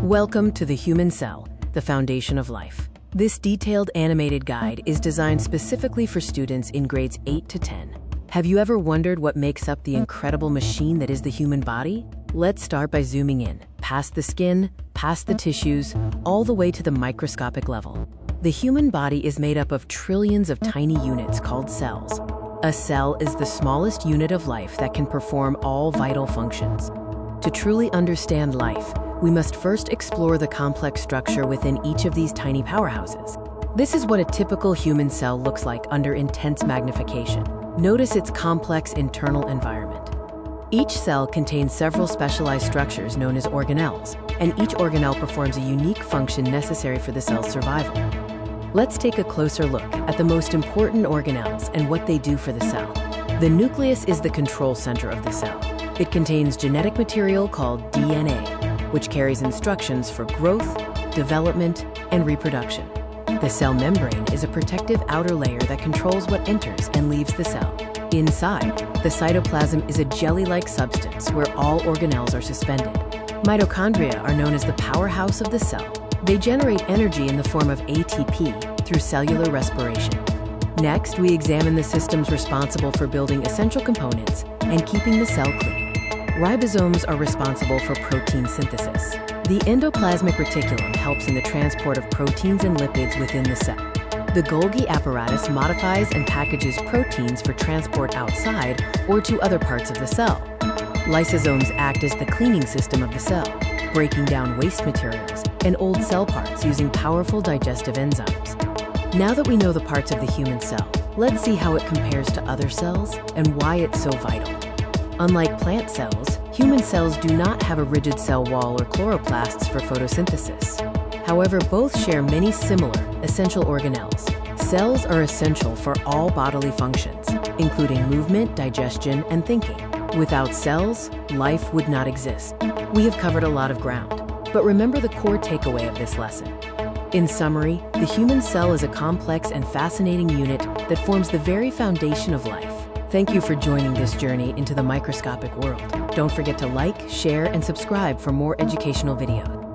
Welcome to the human cell, the foundation of life. This detailed animated guide is designed specifically for students in grades 8 to 10. Have you ever wondered what makes up the incredible machine that is the human body? Let's start by zooming in, past the skin, past the tissues, all the way to the microscopic level. The human body is made up of trillions of tiny units called cells. A cell is the smallest unit of life that can perform all vital functions. To truly understand life, we must first explore the complex structure within each of these tiny powerhouses. This is what a typical human cell looks like under intense magnification. Notice its complex internal environment. Each cell contains several specialized structures known as organelles, and each organelle performs a unique function necessary for the cell's survival. Let's take a closer look at the most important organelles and what they do for the cell. The nucleus is the control center of the cell. It contains genetic material called DNA, which carries instructions for growth, development, and reproduction. The cell membrane is a protective outer layer that controls what enters and leaves the cell. Inside, the cytoplasm is a jelly-like substance where all organelles are suspended. Mitochondria are known as the powerhouse of the cell. They generate energy in the form of ATP through cellular respiration. Next, we examine the systems responsible for building essential components and keeping the cell clean. Ribosomes are responsible for protein synthesis. The endoplasmic reticulum helps in the transport of proteins and lipids within the cell. The Golgi apparatus modifies and packages proteins for transport outside or to other parts of the cell. Lysosomes act as the cleaning system of the cell, breaking down waste materials and old cell parts using powerful digestive enzymes. Now that we know the parts of the human cell, let's see how it compares to other cells and why it's so vital. Unlike plant cells, human cells do not have a rigid cell wall or chloroplasts for photosynthesis. However, both share many similar, essential organelles. Cells are essential for all bodily functions, including movement, digestion, and thinking. Without cells, life would not exist. We have covered a lot of ground, but remember the core takeaway of this lesson. In summary, the human cell is a complex and fascinating unit that forms the very foundation of life. Thank you for joining this journey into the microscopic world. Don't forget to like, share, and subscribe for more educational videos.